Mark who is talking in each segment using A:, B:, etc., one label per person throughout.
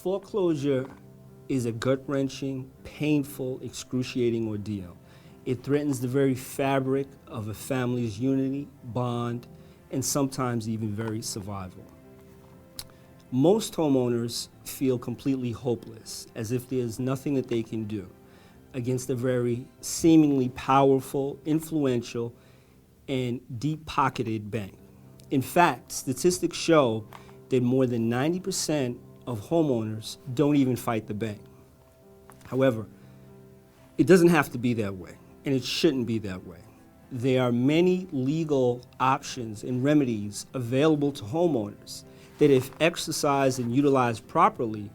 A: Foreclosure is a gut-wrenching, painful, excruciating ordeal. It threatens the very fabric of a family's unity, bond, and sometimes even very survival. Most homeowners feel completely hopeless, as if there's nothing that they can do against a very seemingly powerful, influential, and deep-pocketed bank. In fact, statistics show that more than 90% of homeowners don't even fight the bank. However, it doesn't have to be that way, and it shouldn't be that way. There are many legal options and remedies available to homeowners that, if exercised and utilized properly,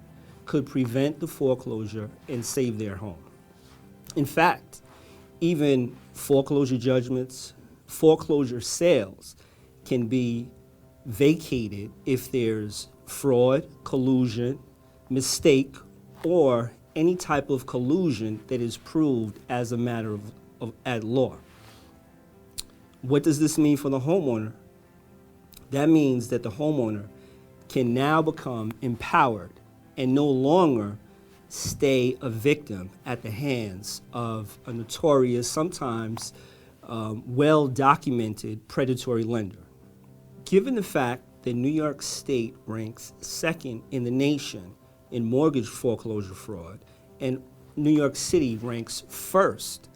A: could prevent the foreclosure and save their home. In fact, even foreclosure judgments, foreclosure sales can be vacated if there's fraud, collusion, mistake, or any type of collusion that is proved as a matter of at law. What does this mean for the homeowner? That means that the homeowner can now become empowered and no longer stay a victim at the hands of a notorious, sometimes well-documented predatory lender. Given the fact that New York State ranks second in the nation in mortgage foreclosure fraud, and New York City ranks first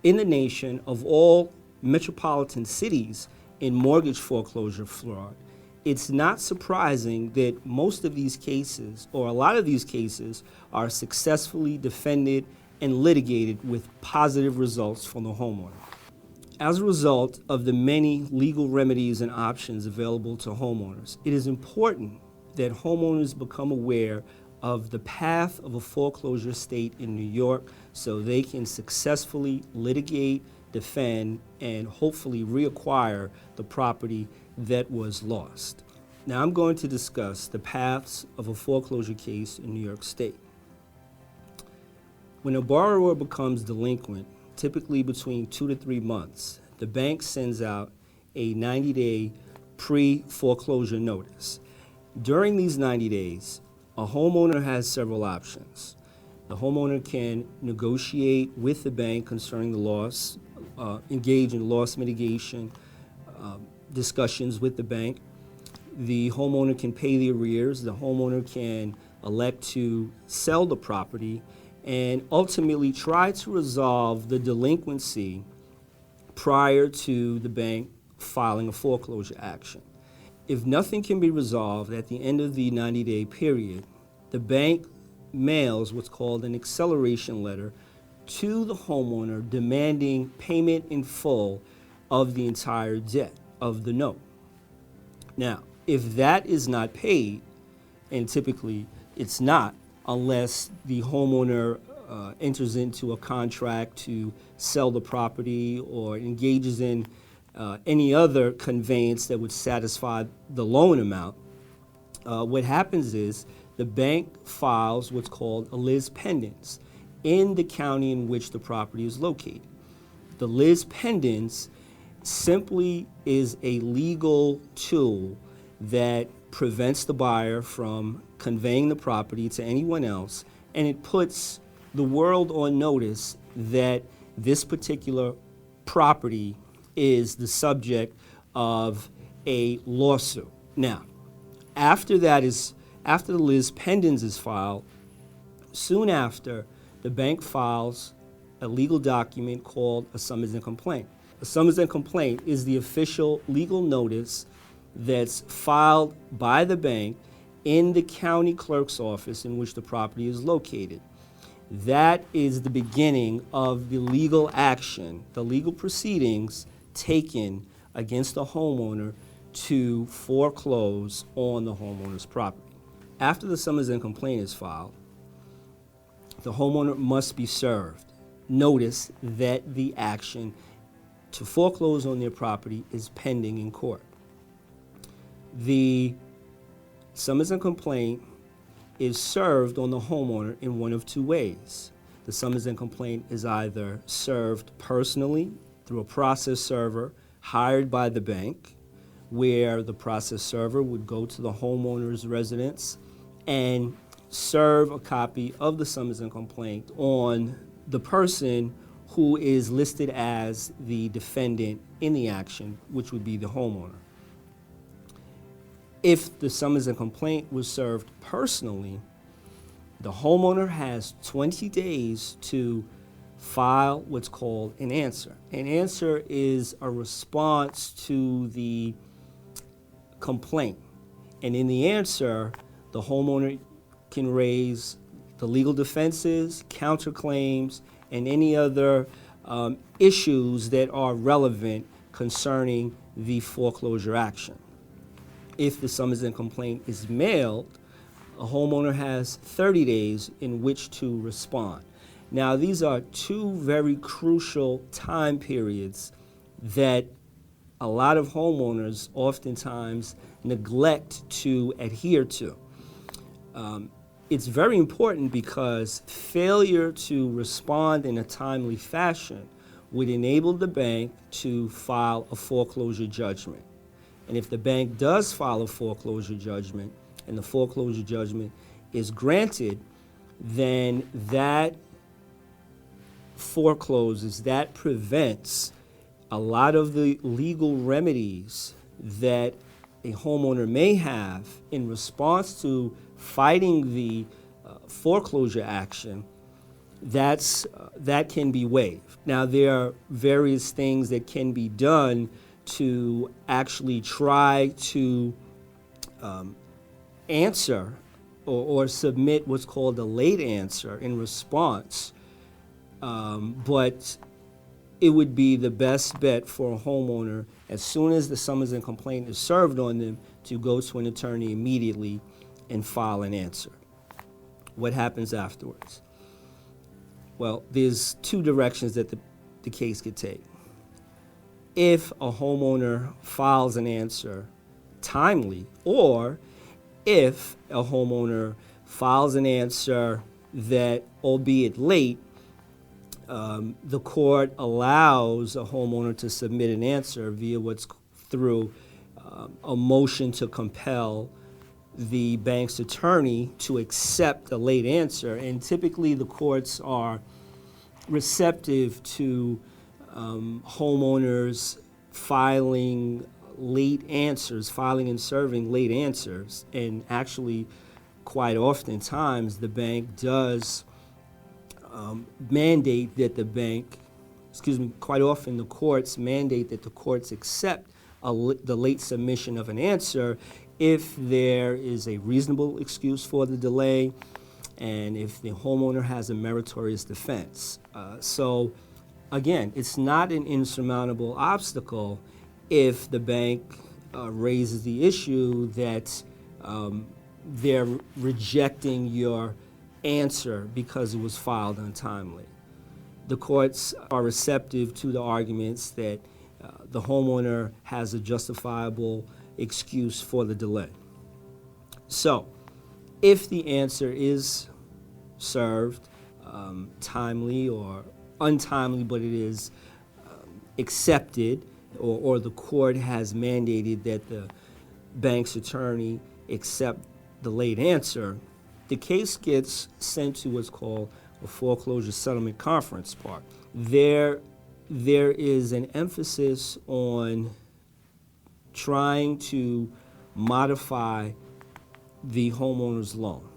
A: in the nation of all metropolitan cities in mortgage foreclosure fraud, it's not surprising that most of these cases, or a lot of these cases, are successfully defended and litigated with positive results for the homeowner. As a result of the many legal remedies and options available to homeowners, it is important that homeowners become aware of the path of a foreclosure state in New York so they can successfully litigate, defend, and hopefully reacquire the property that was lost. Now I'm going to discuss the paths of a foreclosure case in New York State. When a borrower becomes delinquent, typically between 2 to 3 months, the bank sends out a 90-day pre-foreclosure notice. During these 90 days, a homeowner has several options. The homeowner can negotiate with the bank concerning the loss, engage in loss mitigation discussions with the bank. The homeowner can pay the arrears. The homeowner can elect to sell the property and ultimately try to resolve the delinquency prior to the bank filing a foreclosure action. If nothing can be resolved at the end of the 90-day period, the bank mails what's called an acceleration letter to the homeowner demanding payment in full of the entire debt of the note. Now, if that is not paid, and typically it's not unless the homeowner enters into a contract to sell the property or engages in any other conveyance that would satisfy the loan amount, what happens is the bank files what's called a lis pendens in the county in which the property is located. The lis pendens simply is a legal tool that prevents the buyer from conveying the property to anyone else, and it puts the world on notice that this particular property is the subject of a lawsuit. Now, after the lis pendens is filed, soon after, the bank files a legal document called a summons and complaint. A summons and complaint is the official legal notice that's filed by the bank in the county clerk's office in which the property is located. That is the beginning of the legal action, the legal proceedings taken against the homeowner to foreclose on the homeowner's property. After the summons and complaint is filed, the homeowner must be served notice that the action to foreclose on their property is pending in court. The summons and complaint is served on the homeowner in one of two ways. The summons and complaint is either served personally through a process server hired by the bank, where the process server would go to the homeowner's residence and serve a copy of the summons and complaint on the person who is listed as the defendant in the action, which would be the homeowner. If the summons and complaint was served personally, the homeowner has 20 days to file what's called an answer. An answer is a response to the complaint. And in the answer, the homeowner can raise the legal defenses, counterclaims, and any other issues that are relevant concerning the foreclosure action. If the summons and complaint is mailed, a homeowner has 30 days in which to respond. Now, these are two very crucial time periods that a lot of homeowners oftentimes neglect to adhere to. It's very important because failure to respond in a timely fashion would enable the bank to file a foreclosure judgment. And if the bank does file a foreclosure judgment and the foreclosure judgment is granted, then that forecloses, that prevents a lot of the legal remedies that a homeowner may have in response to fighting the foreclosure action. That can be waived. Now, there are various things that can be done to actually try to answer or submit what's called a late answer in response, but it would be the best bet for a homeowner, as soon as the summons and complaint is served on them, to go to an attorney immediately and file an answer. What happens afterwards? Well, there's two directions that the case could take. If a homeowner files an answer timely, or if a homeowner files an answer that, albeit late, the court allows a homeowner to submit an answer via what's through a motion to compel the bank's attorney to accept a late answer. And typically the courts are receptive to homeowners filing late answers, filing and serving late answers. And actually, quite oftentimes, the bank does mandate that quite often the courts mandate that the courts accept the late submission of an answer if there is a reasonable excuse for the delay and if the homeowner has a meritorious defense. So again, it's not an insurmountable obstacle if the bank raises the issue that they're rejecting your answer because it was filed untimely. The courts are receptive to the arguments that the homeowner has a justifiable excuse for the delay. So, if the answer is served timely or untimely, but it is accepted, or the court has mandated that the bank's attorney accept the late answer, the case gets sent to what's called a foreclosure settlement conference part. There is an emphasis on trying to modify the homeowner's loan.